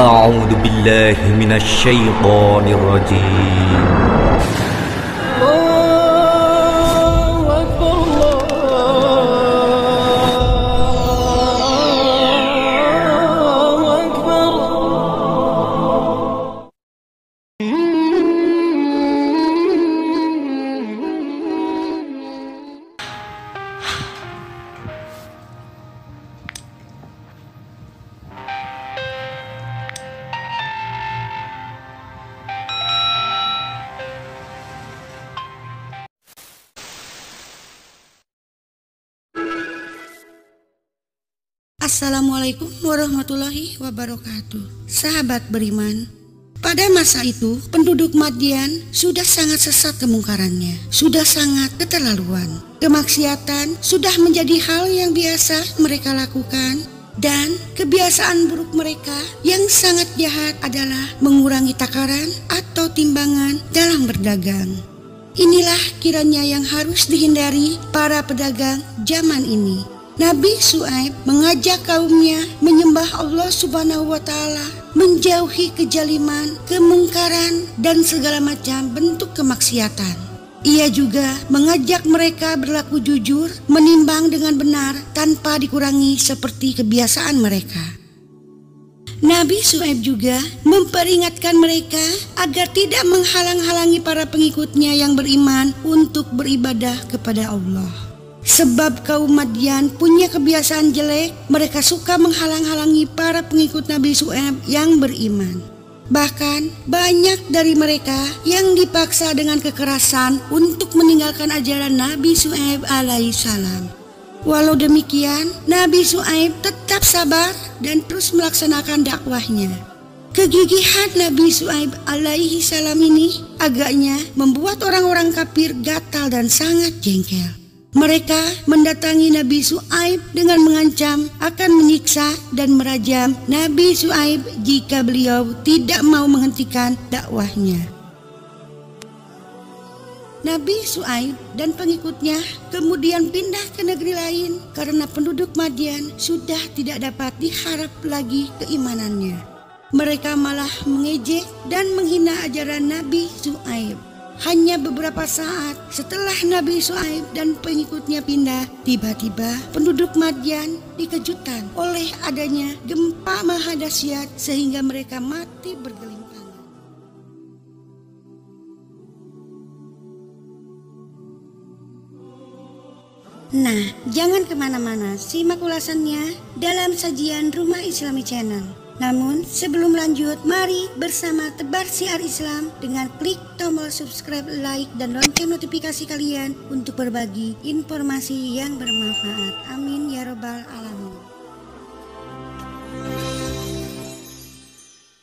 أعوذ بالله من الشيطان الرجيم. Assalamualaikum warahmatullahi wabarakatuh. Sahabat beriman, pada masa itu penduduk Madian sudah sangat sesat kemungkarannya, sudah sangat keterlaluan. Kemaksiatan sudah menjadi hal yang biasa mereka lakukan, dan kebiasaan buruk mereka yang sangat jahat adalah mengurangi takaran atau timbangan dalam berdagang. Inilah kiranya yang harus dihindari para pedagang zaman ini. Nabi Syuaib mengajak kaumnya menyembah Allah Subhanahu wa Ta'ala, menjauhi kejaliman, kemungkaran, dan segala macam bentuk kemaksiatan. Ia juga mengajak mereka berlaku jujur, menimbang dengan benar tanpa dikurangi seperti kebiasaan mereka. Nabi Syuaib juga memperingatkan mereka agar tidak menghalang-halangi para pengikutnya yang beriman untuk beribadah kepada Allah. Sebab kaum Madian punya kebiasaan jelek, mereka suka menghalang-halangi para pengikut Nabi Syuaib yang beriman. Bahkan banyak dari mereka yang dipaksa dengan kekerasan untuk meninggalkan ajaran Nabi Syuaib alaihissalam. Walau demikian, Nabi Syuaib tetap sabar dan terus melaksanakan dakwahnya. Kegigihan Nabi Syuaib alaihissalam ini agaknya membuat orang-orang kafir gatal dan sangat jengkel. Mereka mendatangi Nabi Syuaib dengan mengancam akan menyiksa dan merajam Nabi Syuaib jika beliau tidak mau menghentikan dakwahnya. Nabi Syuaib dan pengikutnya kemudian pindah ke negeri lain karena penduduk Madian sudah tidak dapat diharap lagi keimanannya. Mereka malah mengejek dan menghina ajaran Nabi Syuaib. Hanya beberapa saat setelah Nabi Syuaib dan pengikutnya pindah, tiba-tiba penduduk Madian dikejutkan oleh adanya gempa maha dahsyat sehingga mereka mati bergelimpangan. Nah, jangan kemana-mana, simak ulasannya dalam sajian Rumah Islami Channel. Namun sebelum lanjut, mari bersama tebar siar Islam dengan klik tombol subscribe, like, dan lonceng notifikasi kalian untuk berbagi informasi yang bermanfaat. Amin ya robbal alamin.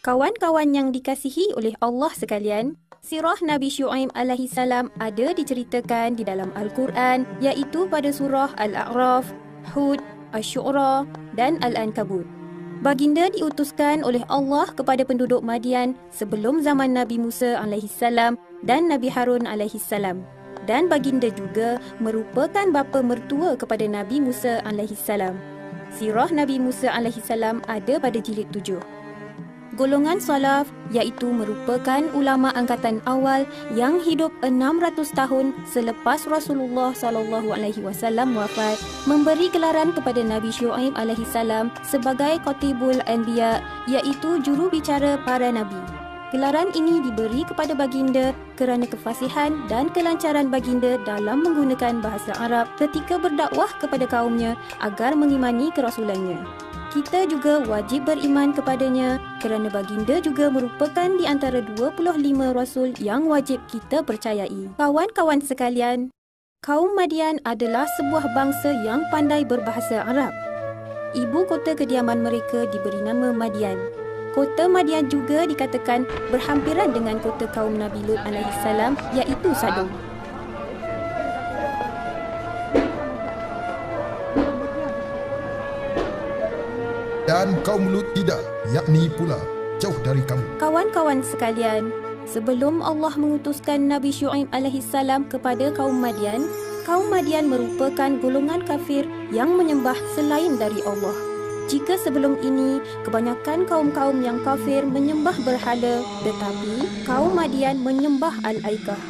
Kawan-kawan yang dikasihi oleh Allah sekalian, sirah Nabi Syuaib alaihissalam ada diceritakan di dalam Al-Quran, iaitu pada surah Al-A'raf, Hud, Asy-Syu'ara, dan Al-Ankabut. Baginda diutuskan oleh Allah kepada penduduk Madian sebelum zaman Nabi Musa alaihissalam dan Nabi Harun alaihissalam. Dan baginda juga merupakan bapa mertua kepada Nabi Musa alaihissalam. Sirah Nabi Musa alaihissalam ada pada jilid 7. Golongan salaf iaitu merupakan ulama angkatan awal yang hidup 600 tahun selepas Rasulullah SAW wafat, memberi gelaran kepada Nabi Syuaib alaihissalam sebagai Qatibul Anbiya, iaitu juru bicara para nabi. Gelaran ini diberi kepada baginda kerana kefasihan dan kelancaran baginda dalam menggunakan bahasa Arab ketika berdakwah kepada kaumnya agar mengimani kerasulannya. Kita juga wajib beriman kepadanya kerana baginda juga merupakan di antara 25 rasul yang wajib kita percayai. Kawan-kawan sekalian, kaum Madian adalah sebuah bangsa yang pandai berbahasa Arab. Ibu kota kediaman mereka diberi nama Madian. Kota Madian juga dikatakan berhampiran dengan kota kaum Nabi Lut alaihissalam, iaitu Sodom. Dan kaum Lut tidak, yakni pula jauh dari kamu. Kawan-kawan sekalian, sebelum Allah mengutuskan Nabi Syuaib alaihissalam kepada kaum Madian merupakan golongan kafir yang menyembah selain dari Allah. Jika sebelum ini, kebanyakan kaum-kaum yang kafir menyembah berhala, tetapi kaum Madian menyembah Al-Aikah.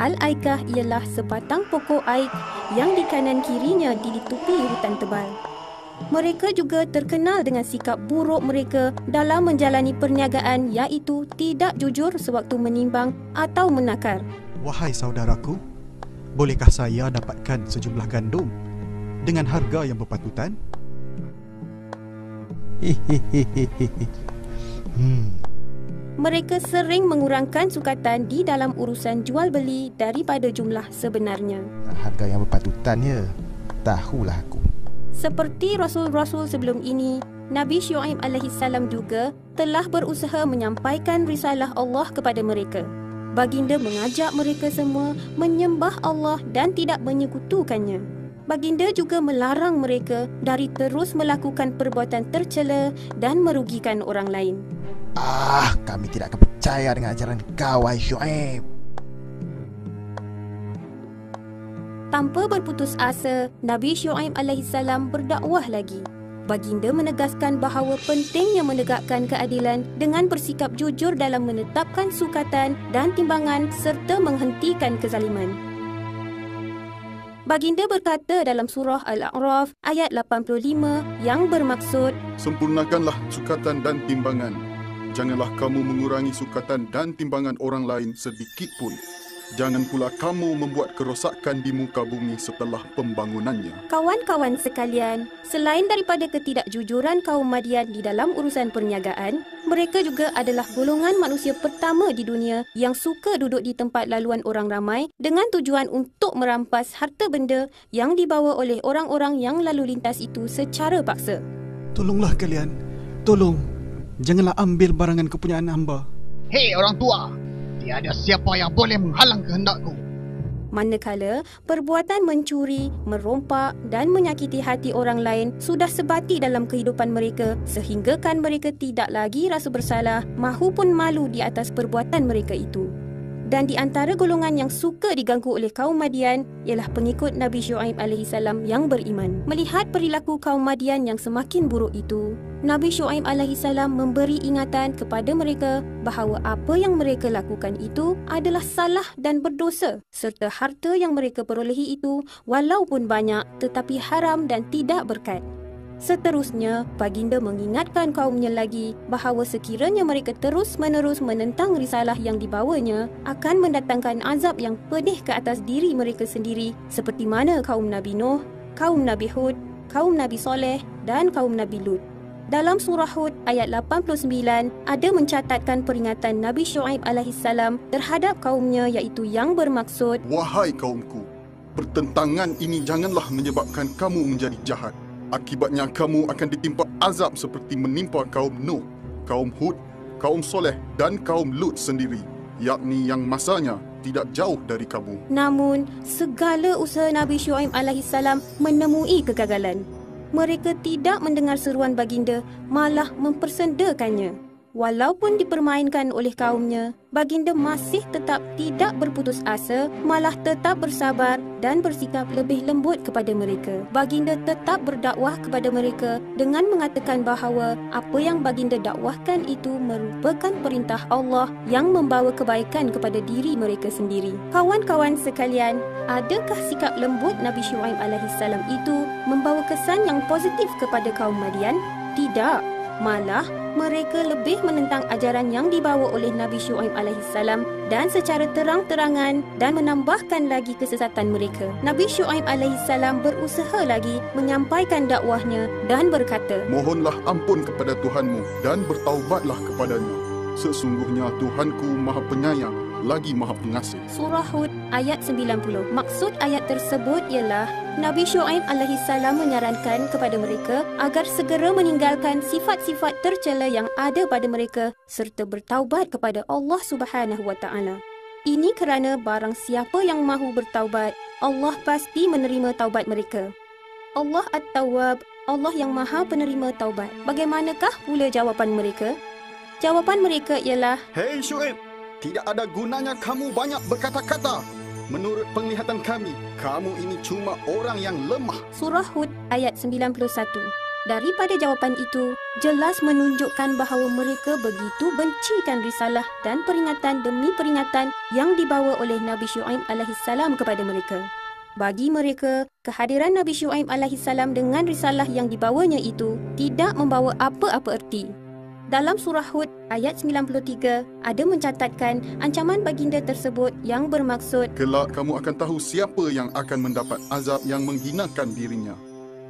Al-Aikah ialah sebatang pokok aik yang di kanan kirinya ditutupi hutan tebal. Mereka juga terkenal dengan sikap buruk mereka dalam menjalani perniagaan, iaitu tidak jujur sewaktu menimbang atau menakar. Wahai saudaraku, bolehkah saya dapatkan sejumlah gandum dengan harga yang berpatutan? Mereka sering mengurangkan sukatan di dalam urusan jual beli daripada jumlah sebenarnya. Harga yang berpatutan ya, tahulah aku. Seperti Rasul-Rasul sebelum ini, Nabi Syuaib alaihissalam juga telah berusaha menyampaikan risalah Allah kepada mereka. Baginda mengajak mereka semua menyembah Allah dan tidak menyekutukannya. Baginda juga melarang mereka dari terus melakukan perbuatan tercela dan merugikan orang lain. Kami tidak akan percaya dengan ajaran kau, wahai Syuaib. Tanpa berputus asa, Nabi Syuaib alaihissalam berdakwah lagi. Baginda menegaskan bahawa pentingnya menegakkan keadilan dengan bersikap jujur dalam menetapkan sukatan dan timbangan serta menghentikan kezaliman. Baginda berkata dalam surah Al-A'raf ayat 85 yang bermaksud, sempurnakanlah sukatan dan timbangan. Janganlah kamu mengurangi sukatan dan timbangan orang lain sedikit pun. Jangan pula kamu membuat kerosakan di muka bumi setelah pembangunannya. Kawan-kawan sekalian, selain daripada ketidakjujuran kaum Madian di dalam urusan perniagaan, mereka juga adalah golongan manusia pertama di dunia yang suka duduk di tempat laluan orang ramai dengan tujuan untuk merampas harta benda yang dibawa oleh orang-orang yang lalu lintas itu secara paksa. Tolonglah kalian, tolong. Janganlah ambil barangan kepunyaan hamba. Hei orang tua, tiada siapa yang boleh menghalang kehendakku. Manakala perbuatan mencuri, merompak dan menyakiti hati orang lain sudah sebati dalam kehidupan mereka sehinggakan mereka tidak lagi rasa bersalah mahupun malu di atas perbuatan mereka itu. Dan di antara golongan yang suka diganggu oleh kaum Madian ialah pengikut Nabi Syuaib alaihissalam yang beriman. Melihat perilaku kaum Madian yang semakin buruk itu, Nabi Syuaib alaihissalam memberi ingatan kepada mereka bahawa apa yang mereka lakukan itu adalah salah dan berdosa, serta harta yang mereka perolehi itu walaupun banyak tetapi haram dan tidak berkat. Seterusnya, baginda mengingatkan kaumnya lagi bahawa sekiranya mereka terus-menerus menentang risalah yang dibawanya akan mendatangkan azab yang pedih ke atas diri mereka sendiri seperti mana kaum Nabi Nuh, kaum Nabi Hud, kaum Nabi Soleh dan kaum Nabi Lut. Dalam surah Hud ayat 89 ada mencatatkan peringatan Nabi Syuaib alaihissalam terhadap kaumnya iaitu yang bermaksud, wahai kaumku, pertentangan ini janganlah menyebabkan kamu menjadi jahat. Akibatnya kamu akan ditimpa azab seperti menimpa kaum Nuh, kaum Hud, kaum Soleh dan kaum Lut sendiri, yakni yang masanya tidak jauh dari kamu. Namun, segala usaha Nabi Syuaib alaihissalam menemui kegagalan. Mereka tidak mendengar seruan baginda, malah mempersendakannya. Walaupun dipermainkan oleh kaumnya, baginda masih tetap tidak berputus asa, malah tetap bersabar dan bersikap lebih lembut kepada mereka. Baginda tetap berdakwah kepada mereka dengan mengatakan bahawa apa yang baginda dakwahkan itu merupakan perintah Allah yang membawa kebaikan kepada diri mereka sendiri. Kawan-kawan sekalian, adakah sikap lembut Nabi Syuaib alaihissalam itu membawa kesan yang positif kepada kaum Madian? Tidak. Malah, mereka lebih menentang ajaran yang dibawa oleh Nabi Syuaib alaihissalam dan secara terang-terangan dan menambahkan lagi kesesatan mereka. Nabi Syuaib alaihissalam berusaha lagi menyampaikan dakwahnya dan berkata, mohonlah ampun kepada Tuhanmu dan bertaubatlah kepadanya. Sesungguhnya Tuhanku Maha Penyayang lagi Maha Pengasih. Surah Hud ayat 90. Maksud ayat tersebut ialah Nabi Syuaib alaihissalam menyarankan kepada mereka agar segera meninggalkan sifat-sifat tercela yang ada pada mereka serta bertaubat kepada Allah Subhanahu wa taala. Ini kerana barang siapa yang mahu bertaubat, Allah pasti menerima taubat mereka. Allah At-Tawwab, Allah yang Maha Penerima taubat. Bagaimanakah pula jawapan mereka? Jawapan mereka ialah, hei Syuaib, tidak ada gunanya kamu banyak berkata-kata. Menurut penglihatan kami, kamu ini cuma orang yang lemah. Surah Hud ayat 91. Daripada jawapan itu, jelas menunjukkan bahawa mereka begitu bencikan risalah dan peringatan demi peringatan yang dibawa oleh Nabi Syuaib alaihissalam kepada mereka. Bagi mereka, kehadiran Nabi Syuaib alaihissalam dengan risalah yang dibawanya itu tidak membawa apa-apa erti. Dalam surah Hud ayat 93 ada mencatatkan ancaman baginda tersebut yang bermaksud, Kelak kamu akan tahu siapa yang akan mendapat azab yang menghinakan dirinya.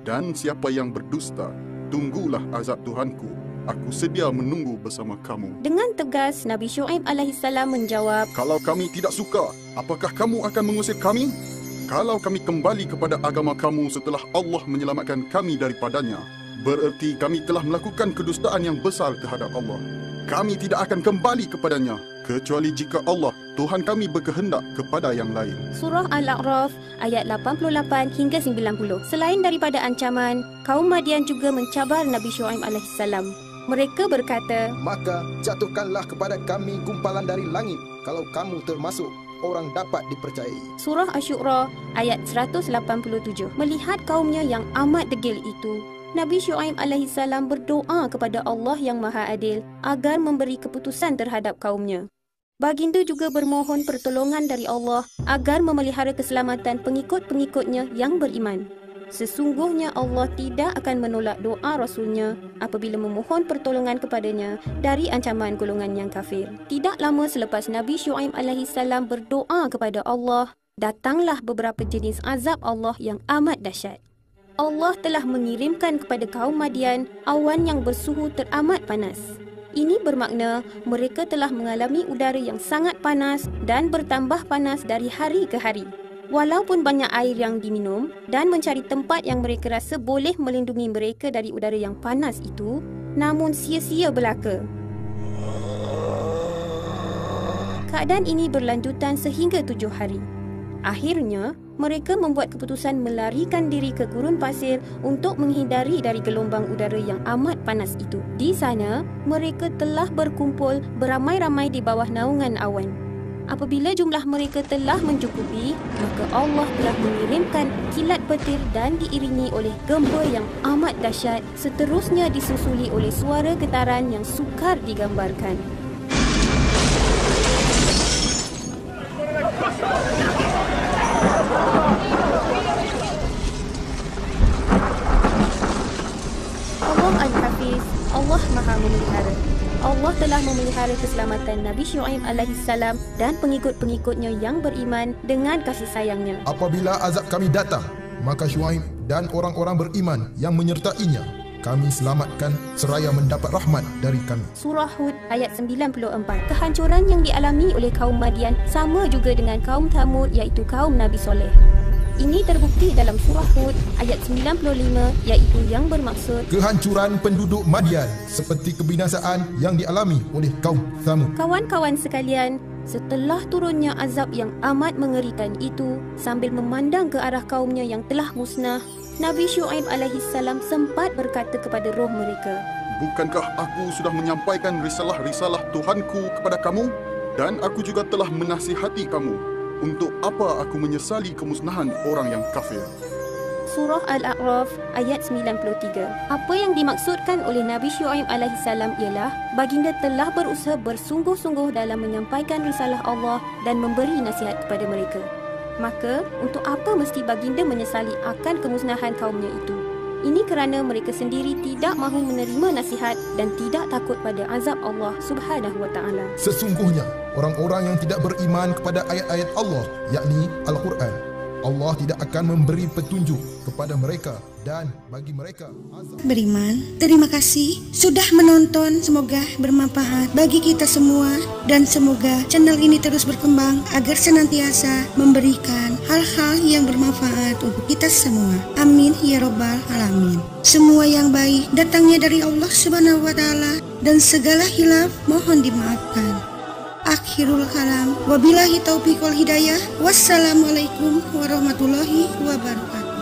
Dan siapa yang berdusta, tunggulah azab Tuhanku. Aku sedia menunggu bersama kamu. Dengan tegas, Nabi Syuaib alaihissalam menjawab, Kalau kami tidak suka, apakah kamu akan mengusir kami? Kalau kami kembali kepada agama kamu setelah Allah menyelamatkan kami daripadanya, bererti kami telah melakukan kedustaan yang besar terhadap Allah. Kami tidak akan kembali kepadanya, kecuali jika Allah, Tuhan kami berkehendak kepada yang lain. Surah Al-A'raf ayat 88 hingga 90. Selain daripada ancaman, kaum Madian juga mencabar Nabi Syuaib alaihissalam. Mereka berkata, Maka jatuhkanlah kepada kami gumpalan dari langit kalau kamu termasuk orang dapat dipercayai. Surah Asy-Syu'ara ayat 187. Melihat kaumnya yang amat degil itu, Nabi Syuaib alaihissalam berdoa kepada Allah yang Maha Adil agar memberi keputusan terhadap kaumnya. Baginda juga bermohon pertolongan dari Allah agar memelihara keselamatan pengikut-pengikutnya yang beriman. Sesungguhnya Allah tidak akan menolak doa Rasulnya apabila memohon pertolongan kepadanya dari ancaman golongan yang kafir. Tidak lama selepas Nabi Syuaib alaihissalam berdoa kepada Allah, datanglah beberapa jenis azab Allah yang amat dahsyat. Allah telah mengirimkan kepada kaum Madian awan yang bersuhu teramat panas. Ini bermakna mereka telah mengalami udara yang sangat panas dan bertambah panas dari hari ke hari. Walaupun banyak air yang diminum dan mencari tempat yang mereka rasa boleh melindungi mereka dari udara yang panas itu, namun sia-sia belaka. Keadaan ini berlanjutan sehingga 7 hari. Akhirnya, mereka membuat keputusan melarikan diri ke gurun pasir untuk menghindari dari gelombang udara yang amat panas itu. Di sana, mereka telah berkumpul beramai-ramai di bawah naungan awan. Apabila jumlah mereka telah mencukupi, maka Allah telah mengirimkan kilat petir dan diiringi oleh gempa yang amat dahsyat, seterusnya disusuli oleh suara getaran yang sukar digambarkan. Al-Hafiz, Allah Maha Memelihara. Allah telah memelihara keselamatan Nabi Syuaib alaihissalam dan pengikut-pengikutnya yang beriman dengan kasih sayangnya. Apabila azab kami datang, maka Syuaib dan orang-orang beriman yang menyertainya, kami selamatkan seraya mendapat rahmat dari kami. Surah Hud ayat 94. Kehancuran yang dialami oleh kaum Madian sama juga dengan kaum Thamud, iaitu kaum Nabi Soleh. Ini terbukti dalam surah Hud ayat 95, iaitu yang bermaksud kehancuran penduduk Madian seperti kebinasaan yang dialami oleh kaum Thamud. Kawan-kawan sekalian, setelah turunnya azab yang amat mengerikan itu, sambil memandang ke arah kaumnya yang telah musnah, Nabi Syuaib alaihissalam sempat berkata kepada roh mereka, Bukankah aku sudah menyampaikan risalah-risalah Tuhanku kepada kamu? Dan aku juga telah menasihati kamu. Untuk apa aku menyesali kemusnahan orang yang kafir? Surah Al-A'raf ayat 93. Apa yang dimaksudkan oleh Nabi Syuaib alaihissalam ialah baginda telah berusaha bersungguh-sungguh dalam menyampaikan risalah Allah dan memberi nasihat kepada mereka. Maka, untuk apa mesti baginda menyesali akan kemusnahan kaumnya itu? Ini kerana mereka sendiri tidak mahu menerima nasihat dan tidak takut pada azab Allah Subhanahu wa taala. Sesungguhnya orang-orang yang tidak beriman kepada ayat-ayat Allah, yakni Al-Quran, Allah tidak akan memberi petunjuk kepada mereka dan bagi mereka azab. Beriman, terima kasih sudah menonton. Semoga bermanfaat bagi kita semua dan semoga channel ini terus berkembang agar senantiasa memberikan hal-hal yang bermanfaat untuk kita semua. Amin ya robbal alamin. Semua yang baik datangnya dari Allah Subhanahu wa taala dan segala hilaf mohon dimaafkan. Akhirul kalam, wabillahi taufiq wal hidayah. Wassalamualaikum warahmatullahi wabarakatuh.